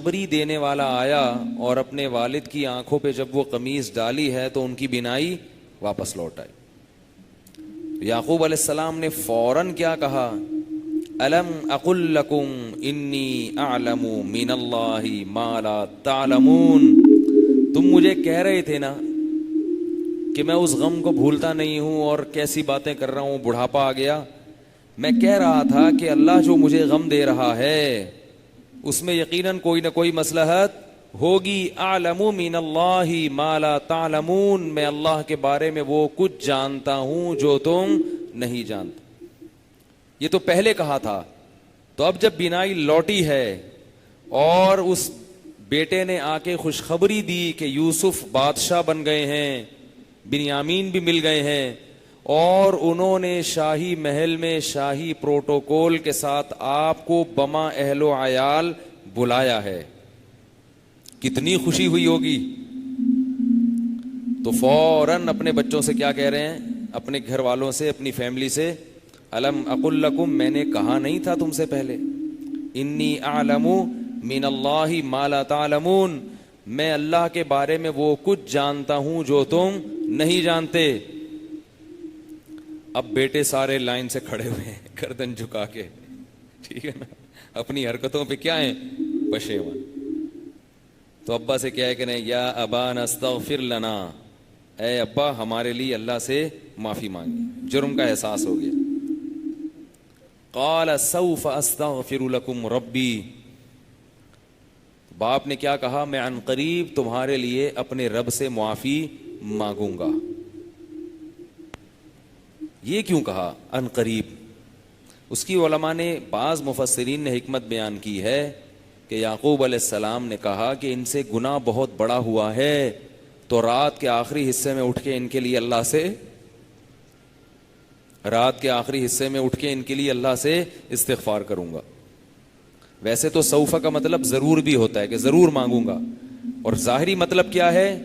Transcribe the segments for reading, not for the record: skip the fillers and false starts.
خوشخبری دینے والا آیا اور اپنے والد کی آنکھوں پہ جب وہ قمیص ڈالی ہے تو ان کی بینائی واپس لوٹ آئی. یعقوب علیہ السلام نے فوراً کیا کہا؟ الم اقل لکم انی اعلم من اللہ ما لا تعلمون. تم مجھے کہہ رہے تھے نا کہ میں اس غم کو بھولتا نہیں ہوں اور کیسی باتیں کر رہا ہوں, بڑھاپا آ گیا. میں کہہ رہا تھا کہ اللہ جو مجھے غم دے رہا ہے اس میں یقیناً کوئی نہ کوئی مصلحت ہوگی. اعلم من اللہ ما لا تعلمون, میں اللہ کے بارے میں وہ کچھ جانتا ہوں جو تم نہیں جانتے. یہ تو پہلے کہا تھا. تو اب جب بینائی لوٹی ہے اور اس بیٹے نے آ کے خوشخبری دی کہ یوسف بادشاہ بن گئے ہیں, بنیامین بھی مل گئے ہیں, اور انہوں نے شاہی محل میں شاہی پروٹوکول کے ساتھ آپ کو بما اہل و عیال بلایا ہے, کتنی خوشی ہوئی ہوگی. تو فوراً اپنے بچوں سے کیا کہہ رہے ہیں, اپنے گھر والوں سے, اپنی فیملی سے, الم اقل لکم, میں نے کہا نہیں تھا تم سے پہلے, انی اعلم من اللہ ما لا تعلمون, میں اللہ کے بارے میں وہ کچھ جانتا ہوں جو تم نہیں جانتے. اب بیٹے سارے لائن سے کھڑے ہوئے ہیں گردن جھکا کے, ٹھیک ہے نا, اپنی حرکتوں پہ کیا ہیں, پشیمان. تو ابا سے کیا ہے کہ نہیں, یا ابانا استغفر لنا, اے ابا ہمارے لیے اللہ سے معافی مانگی, جرم کا احساس ہو گیا. قال سوف استغفر لکم ربی, باپ نے کیا کہا, میں عن قریب تمہارے لیے اپنے رب سے معافی مانگوں گا. یہ کیوں کہا عن قریب؟ اس کی علماء نے, بعض مفسرین نے حکمت بیان کی ہے کہ یعقوب علیہ السلام نے کہا کہ ان سے گناہ بہت بڑا ہوا ہے, تو رات کے آخری حصے میں اٹھ کے ان کے لیے اللہ سے, رات کے آخری حصے میں اٹھ کے ان کے لیے اللہ سے استغفار کروں گا. ویسے تو سوفا کا مطلب ضرور بھی ہوتا ہے کہ ضرور مانگوں گا, اور ظاہری مطلب کیا ہے,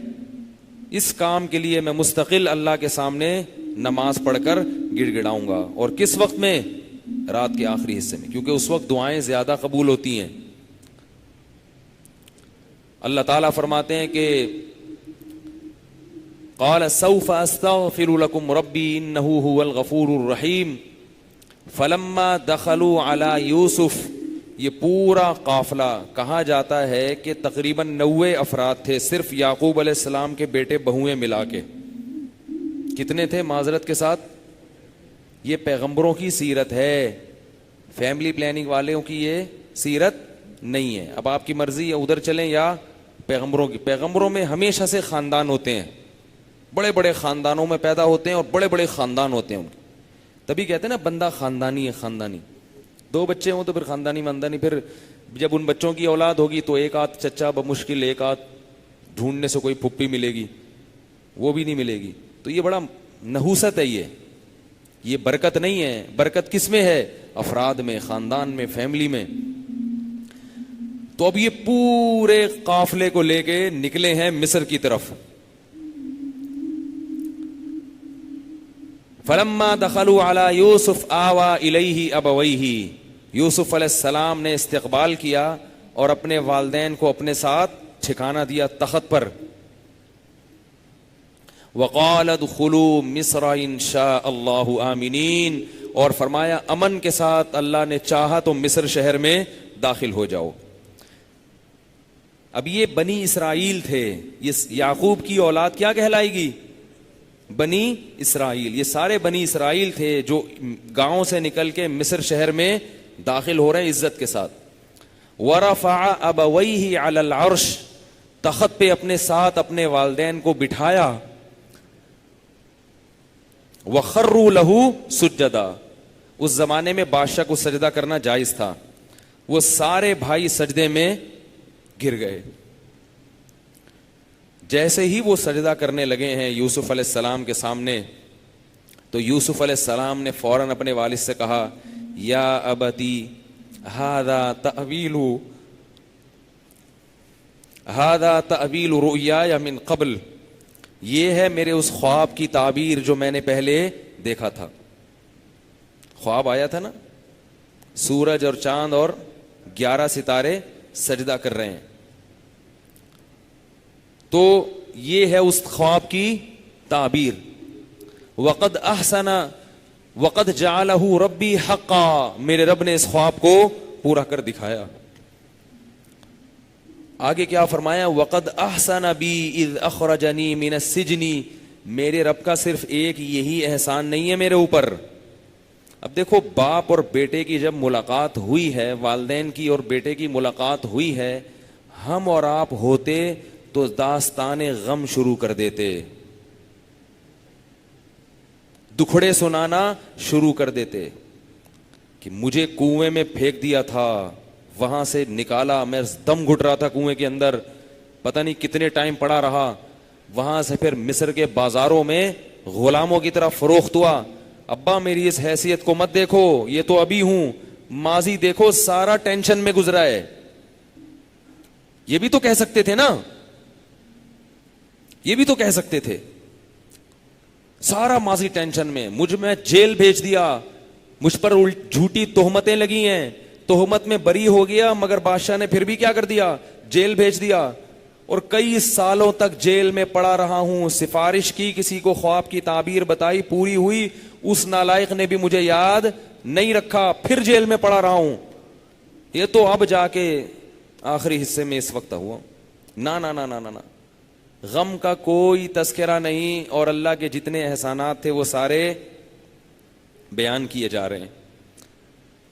اس کام کے لیے میں مستقل اللہ کے سامنے نماز پڑھ کر گڑ گڑاؤں گا. اور کس وقت میں؟ رات کے آخری حصے میں, کیونکہ اس وقت دعائیں زیادہ قبول ہوتی ہیں. اللہ تعالیٰ فرماتے ہیں کہ قال سوف استغفر لكم ربی انہ هو الغفور الرحیم فلما دخلوا علی یوسف. یہ پورا قافلہ کہا جاتا ہے کہ تقریباً 90 افراد تھے, صرف یعقوب علیہ السلام کے بیٹے بہویں ملا کے. کتنے تھے معذرت کے ساتھ؟ یہ پیغمبروں کی سیرت ہے, فیملی پلاننگ والوں کی یہ سیرت نہیں ہے. اب آپ کی مرضی, یا ادھر چلیں یا پیغمبروں کی. پیغمبروں میں ہمیشہ سے خاندان ہوتے ہیں, بڑے بڑے خاندانوں میں پیدا ہوتے ہیں اور بڑے بڑے خاندان ہوتے ہیں ان کے. تبھی کہتے ہیں نا بندہ خاندانی ہے, خاندانی. 2 بچے ہوں تو پھر خاندانی ماندانی, پھر جب ان بچوں کی اولاد ہوگی تو ایک آدھ چچا بمشکل, ایک آدھ ڈھونڈنے سے کوئی پھپھی ملے گی, وہ بھی نہیں ملے گی. تو یہ بڑا نحوست ہے, یہ برکت نہیں ہے. برکت کس میں ہے؟ افراد میں, خاندان میں, فیملی میں. تو اب یہ پورے قافلے کو لے کے نکلے ہیں مصر کی طرف. فلما دخلوا علی یوسف آوا الیہ ابویہ, یوسف علیہ السلام نے استقبال کیا اور اپنے والدین کو اپنے ساتھ ٹھکانہ دیا تخت پر. وقال ادخلوا مصر ان شاء اللہ آمنین, اور فرمایا امن کے ساتھ اللہ نے چاہا تو مصر شہر میں داخل ہو جاؤ. اب یہ بنی اسرائیل تھے, یہ یعقوب کی اولاد کیا کہلائے گی؟ بنی اسرائیل. یہ سارے بنی اسرائیل تھے جو گاؤں سے نکل کے مصر شہر میں داخل ہو رہے ہیں عزت کے ساتھ. ورفع ابویہ علی العرش, تخت پہ اپنے ساتھ اپنے والدین کو بٹھایا. وخروا لہ سجدا, اس زمانے میں بادشاہ کو سجدہ کرنا جائز تھا. وہ سارے بھائی سجدے میں گر گئے. جیسے ہی وہ سجدہ کرنے لگے ہیں یوسف علیہ السلام کے سامنے, تو یوسف علیہ السلام نے فوراً اپنے والد سے کہا, یا ابتی ھذا تأویل رؤیای من قبل, یہ ہے میرے اس خواب کی تعبیر جو میں نے پہلے دیکھا تھا. خواب آیا تھا نا, سورج اور چاند اور 11 ستارے سجدہ کر رہے ہیں. تو یہ ہے اس خواب کی تعبیر. وقد احسن وقد جعلہ ربی حقا, میرے رب نے اس خواب کو پورا کر دکھایا. آگے کیا فرمایا؟ وقد احسن بی اذ اخرجنی من السجن, میرے رب کا صرف ایک یہی احسان نہیں ہے میرے اوپر. اب دیکھو, باپ اور بیٹے کی جب ملاقات ہوئی ہے, والدین کی اور بیٹے کی ملاقات ہوئی ہے, ہم اور آپ ہوتے تو داستان غم شروع کر دیتے, دکھڑے سنانا شروع کر دیتے کہ مجھے کنویں میں پھینک دیا تھا, وہاں سے نکالا, میں دم گھٹ رہا تھا کنویں کے اندر, پتہ نہیں کتنے ٹائم پڑا رہا, وہاں سے پھر مصر کے بازاروں میں غلاموں کی طرح فروخت ہوا. ابا میری اس حیثیت کو مت دیکھو, یہ تو ابھی ہوں, ماضی دیکھو سارا ٹینشن میں گزرا ہے. یہ بھی تو کہہ سکتے تھے نا, یہ بھی تو کہہ سکتے تھے, سارا ماضی ٹینشن میں, مجھ میں جیل بھیج دیا, مجھ پر جھوٹی تہمتیں لگی ہیں, تہمت میں بری ہو گیا, مگر بادشاہ نے پھر بھی کیا کر دیا؟ جیل بھیج دیا, اور کئی سالوں تک جیل میں پڑا رہا ہوں. سفارش کی, کسی کو خواب کی تعبیر بتائی, پوری ہوئی, اس نالائق نے بھی مجھے یاد نہیں رکھا, پھر جیل میں پڑا رہا ہوں. یہ تو اب جا کے آخری حصے میں اس وقت ہوا. نا نا نا نا نا, غم کا کوئی تذکرہ نہیں, اور اللہ کے جتنے احسانات تھے وہ سارے بیان کیے جا رہے ہیں.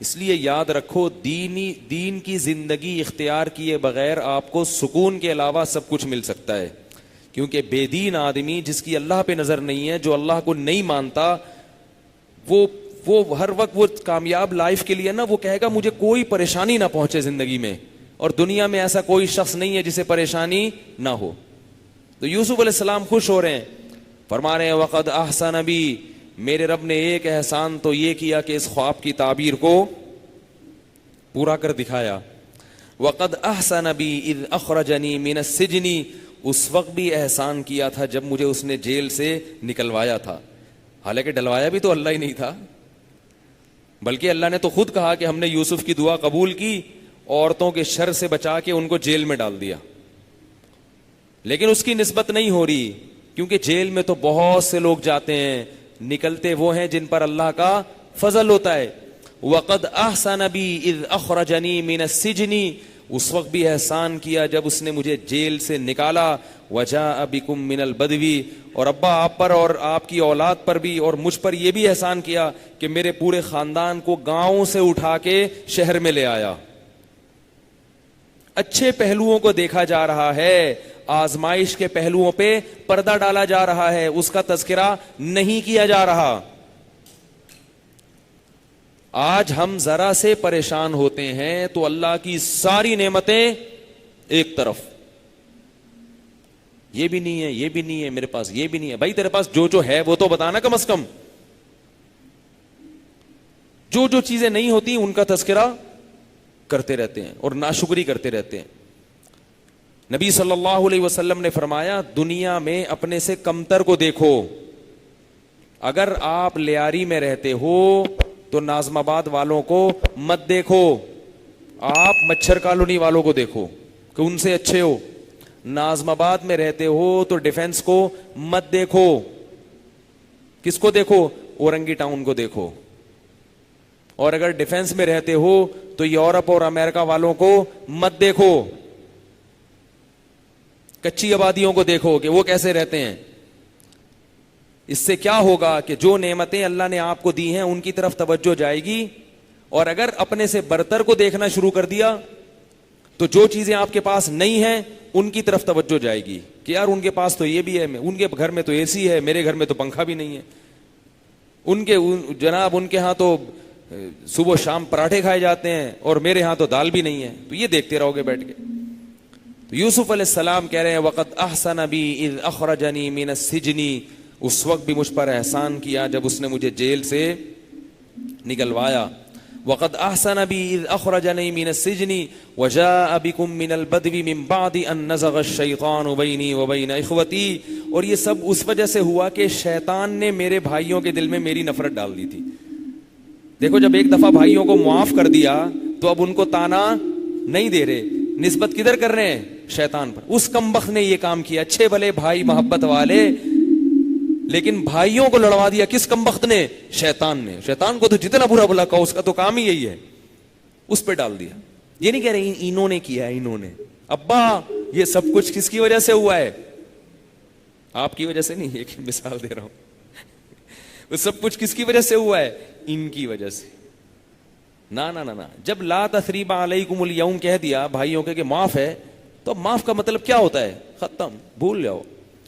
اس لیے یاد رکھو, دین کی زندگی اختیار کیے بغیر آپ کو سکون کے علاوہ سب کچھ مل سکتا ہے. کیونکہ بے دین آدمی جس کی اللہ پہ نظر نہیں ہے, جو اللہ کو نہیں مانتا, وہ ہر وقت وہ کامیاب لائف کے لیے نا وہ کہے گا مجھے کوئی پریشانی نہ پہنچے زندگی میں, اور دنیا میں ایسا کوئی شخص نہیں ہے جسے پریشانی نہ ہو. تو یوسف علیہ السلام خوش ہو رہے ہیں, فرما رہے ہیں وقد احسن بی, میرے رب نے ایک احسان تو یہ کیا کہ اس خواب کی تعبیر کو پورا کر دکھایا. وقد احسن بی اذ اخرجنی من السجن, اس وقت بھی احسان کیا تھا جب مجھے اس نے جیل سے نکلوایا تھا. حالانکہ ڈلوایا بھی تو اللہ ہی نہیں تھا, بلکہ اللہ نے تو خود کہا کہ ہم نے یوسف کی دعا قبول کی, عورتوں کے شر سے بچا کے ان کو جیل میں ڈال دیا. لیکن اس کی نسبت نہیں ہو رہی, کیونکہ جیل میں تو بہت سے لوگ جاتے ہیں, نکلتے وہ ہیں جن پر اللہ کا فضل ہوتا ہے. وقد احسن بی اذ اخرجنی من السجن, اس وقت بھی احسان کیا جب اس نے مجھے جیل سے نکالا. وجاء بکم من البدوی, اور ابا آپ پر اور آپ کی اولاد پر بھی اور مجھ پر یہ بھی احسان کیا کہ میرے پورے خاندان کو گاؤں سے اٹھا کے شہر میں لے آیا. اچھے پہلوؤں کو دیکھا جا رہا ہے, آزمائش کے پہلوؤں پہ پردہ ڈالا جا رہا ہے, اس کا تذکرہ نہیں کیا جا رہا. آج ہم ذرا سے پریشان ہوتے ہیں تو اللہ کی ساری نعمتیں ایک طرف, یہ بھی نہیں ہے, یہ بھی نہیں ہے میرے پاس, یہ بھی نہیں ہے. بھائی تیرے پاس جو ہے وہ تو بتانا کم از کم. جو چیزیں نہیں ہوتی ان کا تذکرہ کرتے رہتے ہیں اور ناشکری کرتے رہتے ہیں. نبی صلی اللہ علیہ وسلم نے فرمایا دنیا میں اپنے سے کمتر کو دیکھو. اگر آپ لیاری میں رہتے ہو تو ناظم آباد والوں کو مت دیکھو, آپ مچھر کالونی والوں کو دیکھو کہ ان سے اچھے ہو. ناظم آباد میں رہتے ہو تو ڈیفنس کو مت دیکھو. کس کو دیکھو؟ اورنگی ٹاؤن کو دیکھو. اور اگر ڈیفنس میں رہتے ہو تو یورپ اور امریکہ والوں کو مت دیکھو, کچی آبادیوں کو دیکھو کہ وہ کیسے رہتے ہیں. اس سے کیا ہوگا کہ جو نعمتیں اللہ نے آپ کو دی ہیں ان کی طرف توجہ جائے گی, اور اگر اپنے سے برتر کو دیکھنا شروع کر دیا تو جو چیزیں آپ کے پاس نہیں ہیں ان کی طرف توجہ جائے گی کہ یار ان کے پاس تو یہ بھی ہے, ان کے گھر میں تو اے سی ہے, میرے گھر میں تو پنکھا بھی نہیں ہے, جناب ان کے ہاں تو صبح شام پراٹھے کھائے جاتے ہیں اور میرے ہاں تو دال بھی نہیں ہے. تو یہ دیکھتے رہو گے بیٹھ کے. تو یوسف علیہ السلام کہہ رہے ہیں وقد احسن بی اذ اخرجنی من السجن, اس وقت بھی مجھ پر احسان کیا جب اس نے مجھے جیل سے نکلوایا. وقد احسن بی اذ اخرجنی من السجن وجاء بكم من البدو من بعد ان نزغ الشیطان بینی وبین اخوتی, اور یہ سب اس وجہ سے ہوا کہ شیطان نے میرے بھائیوں کے دل میں میری نفرت ڈال دی تھی. دیکھو جب ایک دفعہ بھائیوں کو معاف کر دیا تو اب ان کو تانا نہیں دے رہے نسبت کدھر کر رہے ہیں؟ شیطان پر. اس کمبخت نے یہ کام کیا. اچھے بھلے بھائی محبت والے, لیکن بھائیوں کو لڑوا دیا کس کمبخت نے؟ شیطان نے. شیطان کو تو جتنا برا بلا کہو, اس کا تو کام ہی یہی ہے, اس پہ ڈال دیا. یہ نہیں کہہ رہے انہوں نے کیا, انہوں نے. ابا یہ سب کچھ کس کی وجہ سے ہوا ہے؟ آپ کی وجہ سے نہیں, ایک مثال دے رہا ہوں. وہ سب کچھ کس کی وجہ سے ہوا ہے؟ ان کی وجہ سے. نا نا نا, جب لا تثریب علیکم اليوم کہہ دیا بھائیوں کے کہ معاف ہے, تو معاف کا مطلب کیا ہوتا ہے؟ ختم, بھول جاؤ.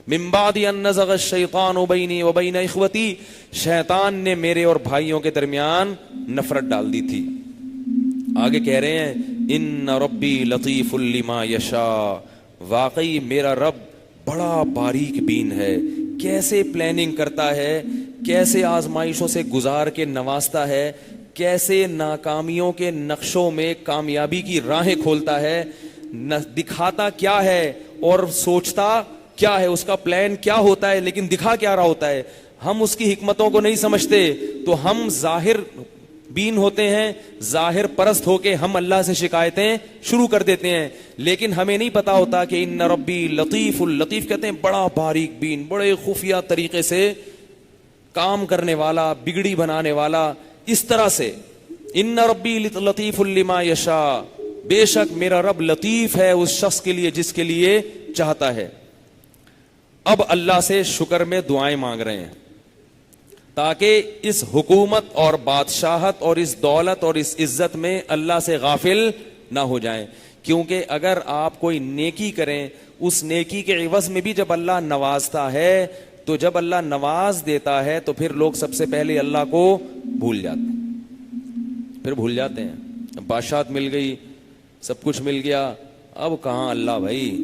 من بعد ان نزغ الشیطان بینی وبین اخوتی, شیطان نے میرے اور بھائیوں کے درمیان نفرت ڈال دی تھی. آگے کہہ رہے ہیں ان ربی لطیف لما یشاء, واقعی میرا رب بڑا باریک بین ہے, کیسے پلاننگ کرتا ہے, کیسے آزمائشوں سے گزار کے نوازتا ہے, کیسے ناکامیوں کے نقشوں میں کامیابی کی راہیں کھولتا ہے, دکھاتا کیا ہے اور سوچتا کیا ہے, اس کا پلان کیا ہوتا ہے لیکن دکھا کیا رہا ہوتا ہے. ہم اس کی حکمتوں کو نہیں سمجھتے تو ہم ظاہر بین ہوتے ہیں, ظاہر پرست ہو کے ہم اللہ سے شکایتیں شروع کر دیتے ہیں, لیکن ہمیں نہیں پتا ہوتا کہ ان ربی لطیف. اللطیف کہتے ہیں بڑا باریک بین, بڑے خفیہ طریقے سے کام کرنے والا, بگڑی بنانے والا. اس طرح سے ان ربی لطیف لما یشاء, بے شک میرا رب لطیف ہے اس شخص کے لیے جس کے لیے چاہتا ہے. اب اللہ سے شکر میں دعائیں مانگ رہے ہیں تاکہ اس حکومت اور بادشاہت اور اس دولت اور اس عزت میں اللہ سے غافل نہ ہو جائیں. کیونکہ اگر آپ کوئی نیکی کریں, اس نیکی کے عوض میں بھی جب اللہ نوازتا ہے, تو جب اللہ نواز دیتا ہے تو پھر لوگ سب سے پہلے اللہ کو بھول جاتے ہیں, پھر بھول جاتے ہیں. بادشاہت مل گئی, سب کچھ مل گیا, اب کہاں اللہ بھائی.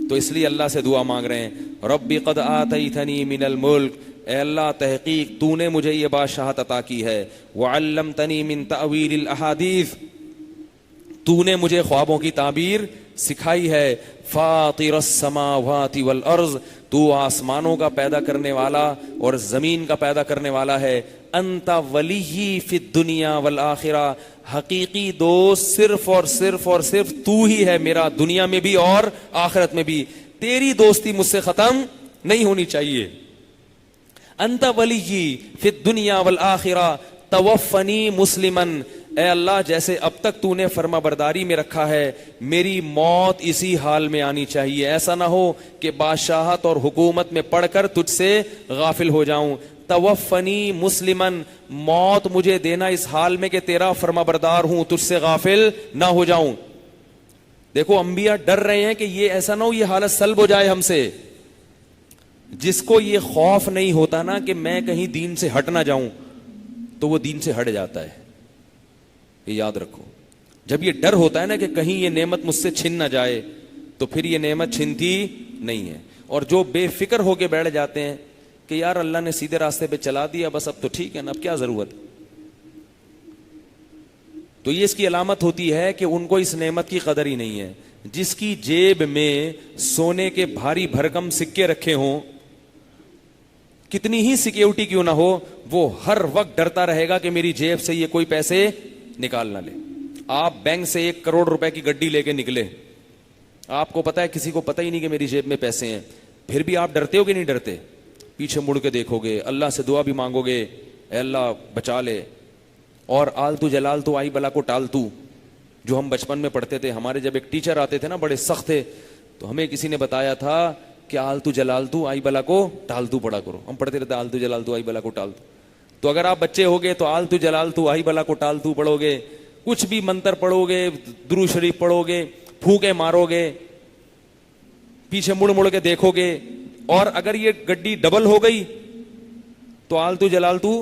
تو اس لیے اللہ سے دعا مانگ رہے ہیں ربی قد آتیتنی من الملک, اے اللہ تحقیق تو نے مجھے یہ بادشاہت عطا کی ہے, وعلمتنی من تأویل الاحادیث, تو نے مجھے خوابوں کی تعبیر سکھائی ہے, فاطر السماوات والارض, تو آسمانوں کا پیدا کرنے والا اور زمین کا پیدا کرنے والا ہے, انت ولی فی الدنیا والآخرہ, حقیقی دوست صرف اور صرف اور صرف تو ہی ہے میرا, دنیا میں بھی اور آخرت میں بھی. تیری دوستی مجھ سے ختم نہیں ہونی چاہیے. انت ولی فی الدنیا والآخرہ توفنی مسلمن, اے اللہ جیسے اب تک تو نے فرما برداری میں رکھا ہے, میری موت اسی حال میں آنی چاہیے. ایسا نہ ہو کہ بادشاہت اور حکومت میں پڑھ کر تجھ سے غافل ہو جاؤں. توفنی مسلمن, موت مجھے دینا اس حال میں کہ تیرا فرما بردار ہوں, تجھ سے غافل نہ ہو جاؤں. دیکھو انبیاء ڈر رہے ہیں کہ یہ ایسا نہ ہو یہ حالت سلب ہو جائے ہم سے. جس کو یہ خوف نہیں ہوتا نا کہ میں کہیں دین سے ہٹ نہ جاؤں, تو وہ دین سے ہٹ جاتا ہے. یہ یاد رکھو, جب یہ ڈر ہوتا ہے نا کہ کہیں یہ نعمت مجھ سے چھن نہ جائے, تو پھر یہ نعمت چھنتی نہیں ہے. اور جو بے فکر ہو کے بیٹھ جاتے ہیں کہ یار اللہ نے سیدھے راستے پہ چلا دیا, بس اب تو ٹھیک ہے نا, اب کیا ضرورت, تو یہ اس کی علامت ہوتی ہے کہ ان کو اس نعمت کی قدر ہی نہیں ہے. جس کی جیب میں سونے کے بھاری بھرکم سکے رکھے ہوں, کتنی ہی سیکیورٹی کیوں نہ ہو, وہ ہر وقت ڈرتا رہے گا کہ میری جیب سے یہ کوئی پیسے نکال نہ لے. آپ بینک سے 1 کروڑ روپے کی گڈی لے کے نکلے, آپ کو پتا ہے کسی کو پتا ہی نہیں کہ میری جیب میں پیسے ہیں, پھر بھی آپ ڈرتے ہو کہ نہیں ڈرتے؟ پیچھے مڑ کے دیکھو گے, اللہ سے دعا بھی مانگو گے, اے اللہ بچا لے. اور آلتو جلالتو آئی بلا کو ٹالتو, جو ہم بچپن میں پڑھتے تھے, ہمارے جب ایک ٹیچر آتے تھے نا بڑے سخت تھے, تو ہمیں کسی نے بتایا تھا کہ آلتو جلالتو آئی بلا کو ٹالتو پڑھا کرو. ہم پڑھتے رہتے آلتو جلالتو آئی بلا کو ٹالتو. تو اگر آپ بچے ہوگے تو آلتو جلالتو آئی بلا کو ٹالتو پڑھو گے, کچھ بھی منتر پڑھو گے, درود شریف پڑھو گے, پھونکے مارو گے, پیچھے مڑ مڑ کے دیکھو گے. اور اگر یہ گڈی ڈبل ہو گئی تو آلتو جلالتو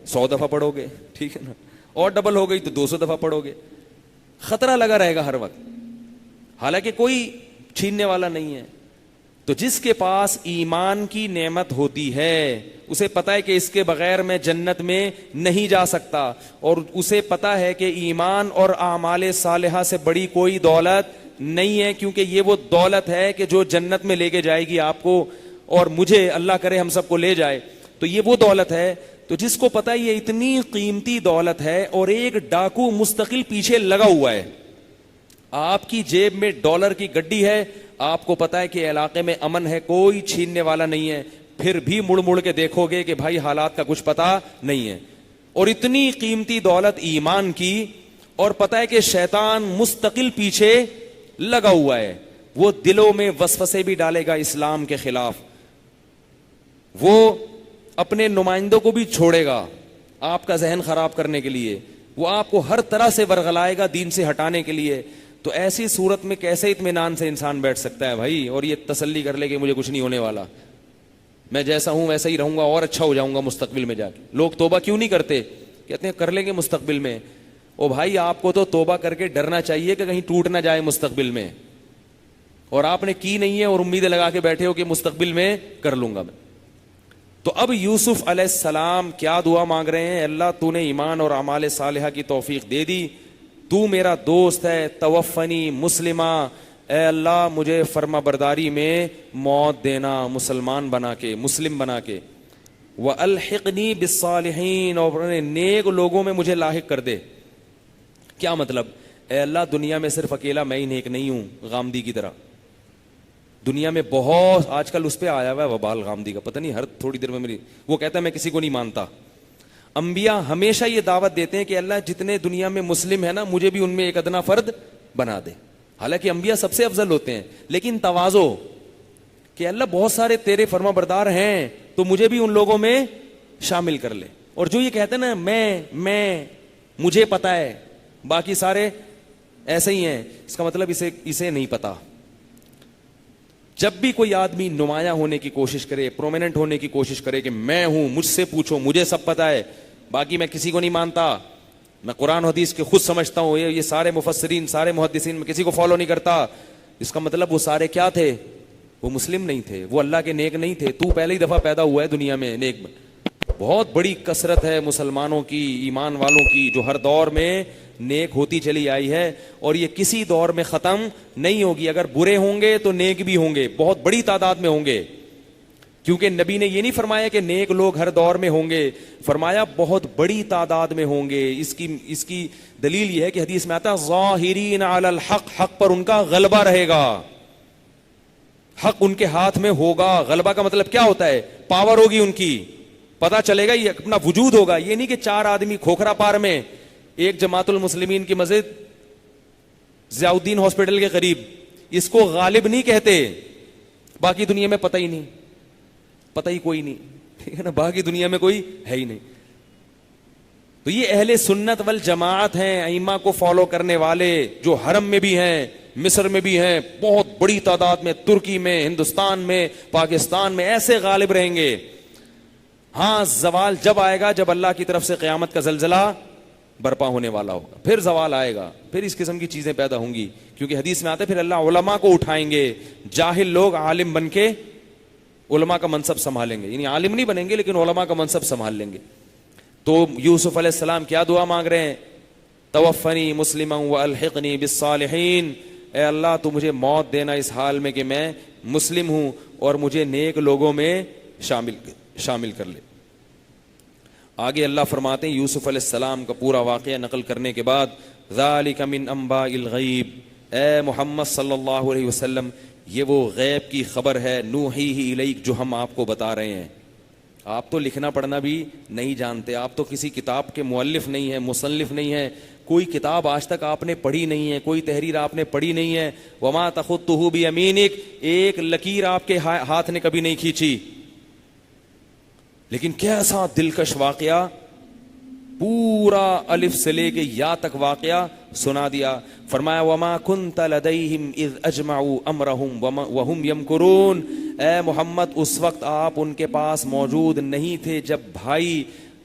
100 دفعہ پڑھو گے, ٹھیک ہے نا, اور ڈبل ہو گئی تو 200 دفعہ پڑھو گے. خطرہ لگا رہے گا ہر وقت, حالانکہ کوئی چھیننے والا نہیں ہے. تو جس کے پاس ایمان کی نعمت ہوتی ہے, اسے پتا ہے کہ اس کے بغیر میں جنت میں نہیں جا سکتا, اور اسے پتا ہے کہ ایمان اور اعمال صالحہ سے بڑی کوئی دولت نہیں ہے, کیونکہ یہ وہ دولت ہے کہ جو جنت میں لے کے جائے گی آپ کو, اور مجھے, اللہ کرے ہم سب کو لے جائے. تو یہ وہ دولت ہے. تو جس کو پتا یہ اتنی قیمتی دولت ہے, اور ایک ڈاکو مستقل پیچھے لگا ہوا ہے, آپ کی جیب میں ڈالر کی گڈی ہے, آپ کو پتا ہے کہ علاقے میں امن ہے, کوئی چھیننے والا نہیں ہے, پھر بھی مڑ مڑ کے دیکھو گے کہ بھائی حالات کا کچھ پتا نہیں ہے. اور اتنی قیمتی دولت ایمان کی, اور پتا ہے کہ شیطان مستقل پیچھے لگا ہوا ہے, وہ دلوں میں وسوسے بھی ڈالے گا اسلام کے خلاف, وہ اپنے نمائندوں کو بھی چھوڑے گا آپ کا ذہن خراب کرنے کے لیے, وہ آپ کو ہر طرح سے ورغلائے گا دین سے ہٹانے کے لیے. تو ایسی صورت میں کیسے اطمینان سے انسان بیٹھ سکتا ہے بھائی, اور یہ تسلی کر لے کہ مجھے کچھ نہیں ہونے والا, میں جیسا ہوں ویسا ہی رہوں گا اور اچھا ہو جاؤں گا مستقبل میں جا کے. لوگ توبہ کیوں نہیں کرتے؟ کہتے ہیں کر لیں گے مستقبل میں. او بھائی آپ کو تو توبہ کر کے ڈرنا چاہیے کہ کہیں ٹوٹ نہ جائے مستقبل میں, اور آپ نے کی نہیں ہے اور امیدیں لگا کے بیٹھے ہو کہ مستقبل میں کر لوں گا میں. تو اب یوسف علیہ السلام کیا دعا مانگ رہے ہیں؟ اللہ تو نے ایمان اور اعمال صالحہ کی توفیق دے دی, تو میرا دوست ہے, توفنی مسلمہ, اے اللہ مجھے فرما برداری میں موت دینا, مسلمان بنا کے, مسلم بنا کے. وَأَلْحِقْنِي بِالصَّالِحِينَ, اور نیک لوگوں میں مجھے لاحق کر دے. کیا مطلب؟ اے اللہ دنیا میں صرف اکیلا میں ہی نیک نہیں ہوں غامدی کی طرح, دنیا میں بہت, آج کل اس پہ آیا ہوا ہے وبال غامدی کا, پتہ نہیں ہر تھوڑی دیر میں میری, وہ کہتا ہے میں کسی کو نہیں مانتا. انبیاء ہمیشہ یہ دعوت دیتے ہیں کہ اللہ جتنے دنیا میں مسلم ہے نا, مجھے بھی ان میں ایک ادنا فرد بنا دے. حالانکہ انبیاء سب سے افضل ہوتے ہیں, لیکن تواضع کہ اللہ بہت سارے تیرے فرما بردار ہیں تو مجھے بھی ان لوگوں میں شامل کر لے. اور جو یہ کہتے ہیں نا میں مجھے پتا ہے باقی سارے ایسے ہی ہیں, اس کا مطلب اسے نہیں پتا. جب بھی کوئی آدمی نمایاں ہونے کی کوشش کرے, پرومیننٹ ہونے کی کوشش کرے کہ میں ہوں, مجھ سے پوچھو, مجھے سب پتا ہے, باقی میں کسی کو نہیں مانتا, میں قرآن حدیث کے خود سمجھتا ہوں, یہ سارے مفسرین سارے محدثین میں کسی کو فالو نہیں کرتا, اس کا مطلب وہ سارے کیا تھے؟ وہ مسلم نہیں تھے, وہ اللہ کے نیک نہیں تھے. تو پہلی دفعہ پیدا ہوا ہے دنیا میں نیک میں. بہت بڑی کثرت ہے مسلمانوں کی, ایمان والوں کی, جو ہر دور میں نیک ہوتی چلی آئی ہے, اور یہ کسی دور میں ختم نہیں ہوگی. اگر برے ہوں گے تو نیک بھی ہوں گے, بہت بڑی تعداد میں ہوں گے, کیونکہ نبی نے یہ نہیں فرمایا کہ نیک لوگ ہر دور میں ہوں گے, فرمایا بہت بڑی تعداد میں ہوں گے. اس کی دلیل یہ ہے کہ حدیث میں آتا ہے ظاہرین علی الحق, حق پر ان کا غلبہ رہے گا, حق ان کے ہاتھ میں ہوگا. غلبہ کا مطلب کیا ہوتا ہے؟ پاور ہوگی ان کی, پتا چلے گا, یہ اپنا وجود ہوگا. یہ نہیں کہ چار آدمی کھوکھرا پار میں ایک جماعت المسلمین کی مسجد ضیاء الدین ہاسپٹل کے قریب, اس کو غالب نہیں کہتے, باقی دنیا میں پتہ ہی نہیں, پتہ ہی کوئی نہیں, ٹھیک ہے نا, باقی دنیا میں کوئی ہے ہی نہیں. تو یہ اہل سنت والجماعت ہیں, ائمہ کو فالو کرنے والے, جو حرم میں بھی ہیں, مصر میں بھی ہیں, بہت بڑی تعداد میں, ترکی میں, ہندوستان میں, پاکستان میں, ایسے غالب رہیں گے. ہاں زوال جب آئے گا, جب اللہ کی طرف سے قیامت کا زلزلہ برپا ہونے والا ہوگا, پھر زوال آئے گا, پھر اس قسم کی چیزیں پیدا ہوں گی. کیونکہ حدیث میں آتا ہے پھر اللہ علماء کو اٹھائیں گے, جاہل لوگ عالم بن کے علماء کا منصب سنبھالیں گے, یعنی عالم نہیں بنیں گے لیکن علماء کا منصب سنبھال لیں گے. تو یوسف علیہ السلام کیا دعا مانگ رہے ہیں؟ توفنی مسلما والحقنی بالصالحین, اے اللہ تو مجھے موت دینا اس حال میں کہ میں مسلم ہوں, اور مجھے نیک لوگوں میں شامل کر لے. آگے اللہ فرماتے ہیں یوسف علیہ السلام کا پورا واقعہ نقل کرنے کے بعد, ذالک من انباء الغیب, اے محمد صلی اللہ علیہ وسلم یہ وہ غیب کی خبر ہے, نوحیہ الیک, جو ہم آپ کو بتا رہے ہیں. آپ تو لکھنا پڑھنا بھی نہیں جانتے, آپ تو کسی کتاب کے مؤلف نہیں ہیں, مصنف نہیں ہیں, کوئی کتاب آج تک آپ نے پڑھی نہیں ہے, کوئی تحریر آپ نے پڑھی نہیں ہے. وما تخطہ بیمینک, ایک لکیر آپ کے ہاتھ نے کبھی نہیں کھینچی. لیکن کیسا دلکش واقعہ, پورا الف سے لے کے یا تک واقعہ سنا دیا. فرمایا وما کنت لدیہم اذ اجمعوا امرہم وہم یمکرون, اے محمد اس وقت آپ ان کے پاس موجود نہیں تھے جب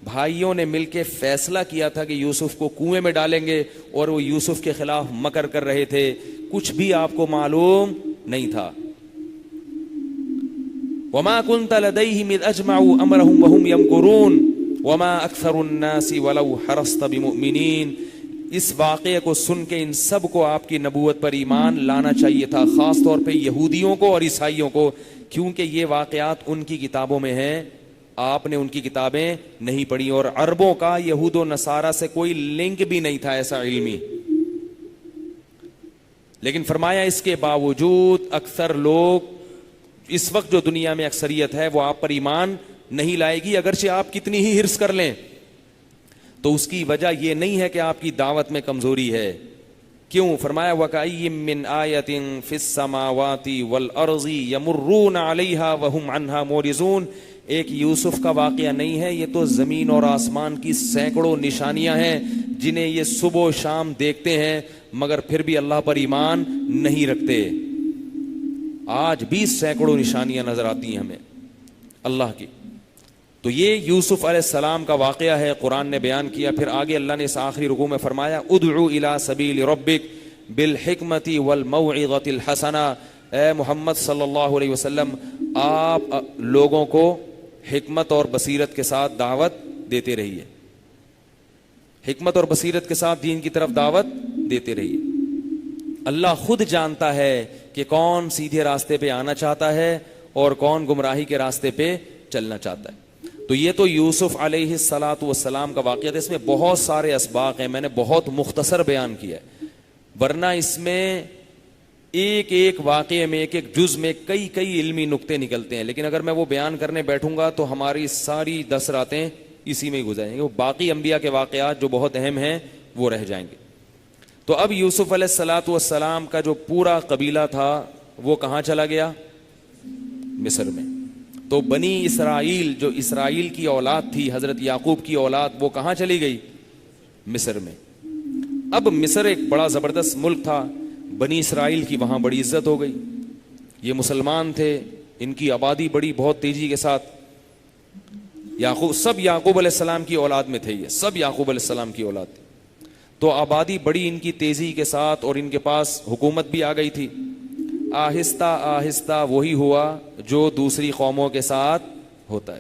بھائیوں نے مل کے فیصلہ کیا تھا کہ یوسف کو کنویں میں ڈالیں گے, اور وہ یوسف کے خلاف مکر کر رہے تھے, کچھ بھی آپ کو معلوم نہیں تھا. وما كنت لديهم اذ اجمعوا امرهم وهم يمكرون وما اكثر الناس ولو حرصت بمؤمنين. اس واقعے کو سن کے ان سب کو آپ کی نبوت پر ایمان لانا چاہیے تھا, خاص طور پہ یہودیوں کو اور عیسائیوں کو, کیونکہ یہ واقعات ان کی کتابوں میں ہیں, آپ نے ان کی کتابیں نہیں پڑھی, اور عربوں کا یہود و نصارہ سے کوئی لنک بھی نہیں تھا ایسا علمی. لیکن فرمایا اس کے باوجود اکثر لوگ اس وقت جو دنیا میں اکثریت ہے وہ آپ پر ایمان نہیں لائے گی، اگرچہ آپ کتنی ہی حرص کر لیں. تو اس کی وجہ یہ نہیں ہے کہ آپ کی دعوت میں کمزوری ہے. کیوں؟ فرمایا وَكَأَيٍّ مِّنْ آيَةٍ فِي السَّمَاوَاتِ وَالْأَرْضِ يَمُرُّونَ عَلَيْهَا وَهُمْ عَنْهَا مُعْرِضُونَ. ایک یوسف کا واقعہ نہیں ہے، یہ تو زمین اور آسمان کی سینکڑوں نشانیاں ہیں جنہیں یہ صبح و شام دیکھتے ہیں مگر پھر بھی اللہ پر ایمان نہیں رکھتے. آج بھی سینکڑوں نشانیاں نظر آتی ہیں ہمیں اللہ کی. تو یہ یوسف علیہ السلام کا واقعہ ہے، قرآن نے بیان کیا. پھر آگے اللہ نے اس آخری رکوع میں فرمایا ادعو الی سبیل ربک بالحکمت والموعظۃ الحسنہ. اے محمد صلی اللہ علیہ وسلم، آپ لوگوں کو حکمت اور بصیرت کے ساتھ دعوت دیتے رہیے، حکمت اور بصیرت کے ساتھ دین کی طرف دعوت دیتے رہیے. اللہ خود جانتا ہے کہ کون سیدھے راستے پہ آنا چاہتا ہے اور کون گمراہی کے راستے پہ چلنا چاہتا ہے. تو یہ تو یوسف علیہ الصلاۃ والسلام کا واقعہ تھا. اس میں بہت سارے اسباق ہیں، میں نے بہت مختصر بیان کیا ہے، ورنہ اس میں ایک ایک واقعے میں ایک ایک جز میں کئی کئی علمی نقطے نکلتے ہیں. لیکن اگر میں وہ بیان کرنے بیٹھوں گا تو ہماری ساری 10 راتیں اسی میں ہی گزریں گے. وہ باقی انبیاء کے واقعات جو بہت اہم ہیں وہ رہ جائیں گے. تو اب یوسف علیہ الصلاۃ والسلام کا جو پورا قبیلہ تھا وہ کہاں چلا گیا؟ مصر میں. تو بنی اسرائیل جو اسرائیل کی اولاد تھی، حضرت یعقوب کی اولاد، وہ کہاں چلی گئی؟ مصر میں. اب مصر ایک بڑا زبردست ملک تھا، بنی اسرائیل کی وہاں بڑی عزت ہو گئی. یہ مسلمان تھے، ان کی آبادی بڑی بہت تیزی کے ساتھ. سب یعقوب علیہ السلام کی اولاد میں تھے، یہ سب یعقوب علیہ السلام کی اولاد تھی. تو آبادی بڑی ان کی تیزی کے ساتھ، اور ان کے پاس حکومت بھی آ گئی تھی. آہستہ آہستہ وہی ہوا جو دوسری قوموں کے ساتھ ہوتا ہے.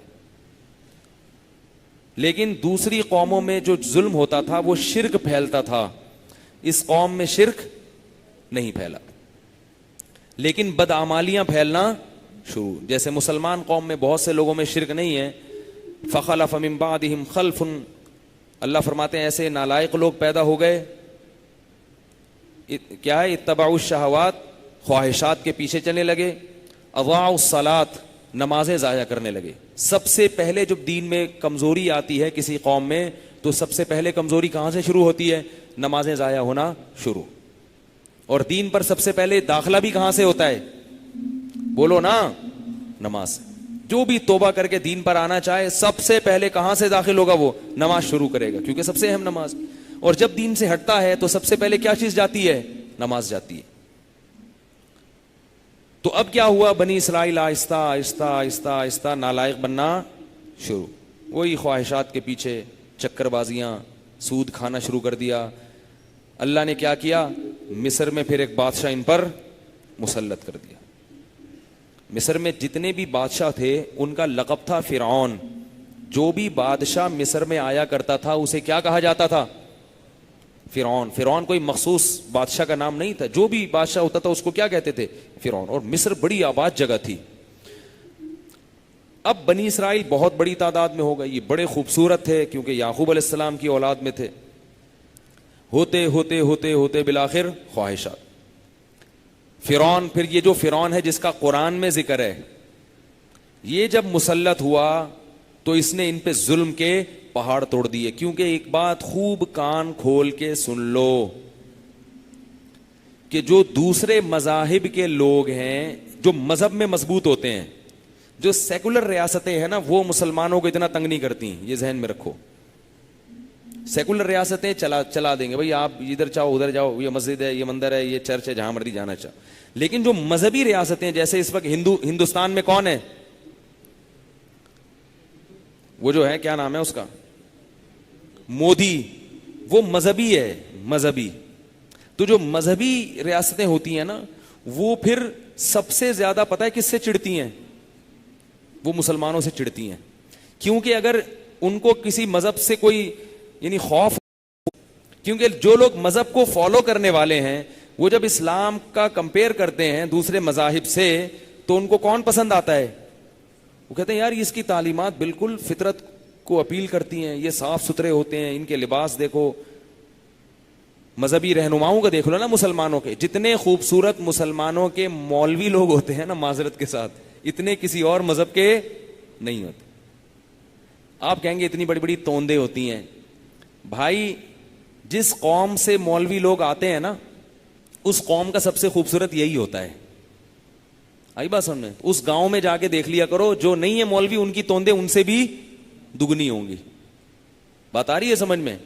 لیکن دوسری قوموں میں جو ظلم ہوتا تھا وہ شرک پھیلتا تھا. اس قوم میں شرک نہیں پھیلا، لیکن بدعمالیاں پھیلنا شروع. جیسے مسلمان قوم میں بہت سے لوگوں میں شرک نہیں ہے. فخلف من بعدہم خلف، اللہ فرماتے ہیں ایسے نالائق لوگ پیدا ہو گئے. کیا ہے؟ اتبعوا الشہوات، خواہشات کے پیچھے چلنے لگے. اضاعوا الصلاۃ، نمازیں ضائع کرنے لگے. سب سے پہلے جب دین میں کمزوری آتی ہے کسی قوم میں تو سب سے پہلے کمزوری کہاں سے شروع ہوتی ہے؟ نمازیں ضائع ہونا شروع. اور دین پر سب سے پہلے داخلہ بھی کہاں سے ہوتا ہے؟ بولو نا، نماز. جو بھی توبہ کر کے دین پر آنا چاہے سب سے پہلے کہاں سے داخل ہوگا؟ وہ نماز شروع کرے گا، کیونکہ سب سے اہم نماز. اور جب دین سے ہٹتا ہے تو سب سے پہلے کیا چیز جاتی ہے؟ نماز جاتی ہے. تو اب کیا ہوا؟ بنی اسرائیل آہستہ آہستہ آہستہ آہستہ نالائق بننا شروع. وہی خواہشات کے پیچھے چکر بازیاں، سود کھانا شروع کر دیا. اللہ نے کیا کیا؟ مصر میں پھر ایک بادشاہ ان پر مسلط کر دیا. مصر میں جتنے بھی بادشاہ تھے ان کا لقب تھا فرعون. جو بھی بادشاہ مصر میں آیا کرتا تھا اسے کیا کہا جاتا تھا؟ فرعون. فرعون کوئی مخصوص بادشاہ کا نام نہیں تھا، جو بھی بادشاہ ہوتا تھا اس کو کیا کہتے تھے؟ فرعون. اور مصر بڑی آباد جگہ تھی. اب بنی اسرائیل بہت بڑی تعداد میں ہو گئی. یہ بڑے خوبصورت تھے کیونکہ یعقوب علیہ السلام کی اولاد میں تھے. ہوتے ہوتے ہوتے ہوتے بالآخر خواہشات. فرعون، پھر یہ جو فرعون ہے جس کا قرآن میں ذکر ہے، یہ جب مسلط ہوا تو اس نے ان پہ ظلم کے پہاڑ توڑ دیے. کیونکہ ایک بات خوب کان کھول کے سن لو کہ جو دوسرے مذاہب کے لوگ ہیں، جو مذہب میں مضبوط ہوتے ہیں، جو سیکولر ریاستیں ہیں نا، وہ مسلمانوں کو اتنا تنگ نہیں کرتی. یہ ذہن میں رکھو. سیکولر ریاستیں چلا دیں گے، بھائی آپ ادھر چاہو ادھر جاؤ، یہ مسجد ہے، یہ مندر ہے، یہ چرچ ہے، جہاں مرضی جانا چاہو. لیکن جو مذہبی ریاستیں، جیسے اس وقت ہندوستان میں کون ہے؟ وہ جو ہے، کیا نام ہے اس کا؟ مودی. وہ مذہبی ہے، مذہبی. تو جو مذہبی ریاستیں ہوتی ہیں نا، وہ پھر سب سے زیادہ پتہ ہے کس سے چڑھتی ہیں؟ وہ مسلمانوں سے چڑھتی ہیں. کیونکہ اگر ان کو کسی مذہب سے کوئی یعنی خوف، کیونکہ جو لوگ مذہب کو فالو کرنے والے ہیں وہ جب اسلام کا کمپیئر کرتے ہیں دوسرے مذاہب سے تو ان کو کون پسند آتا ہے؟ وہ کہتے ہیں یار اس کی تعلیمات بالکل فطرت کو اپیل کرتی ہیں، یہ صاف ستھرے ہوتے ہیں، ان کے لباس دیکھو. مذہبی رہنماؤں کا دیکھ لو نا مسلمانوں کے، جتنے خوبصورت مسلمانوں کے مولوی لوگ ہوتے ہیں نا معذرت کے ساتھ، اتنے کسی اور مذہب کے نہیں ہوتے. آپ کہیں گے اتنی بڑی بڑی توندے ہوتی ہیں. بھائی جس قوم سے مولوی لوگ آتے ہیں نا اس قوم کا سب سے خوبصورت یہی ہوتا ہے. آئی بات سمجھ میں؟ اس گاؤں میں جا کے دیکھ لیا کرو، جو نہیں ہے مولوی ان کی توندے ان سے بھی دگنی ہوں گی. بات آ رہی ہے سمجھ میں؟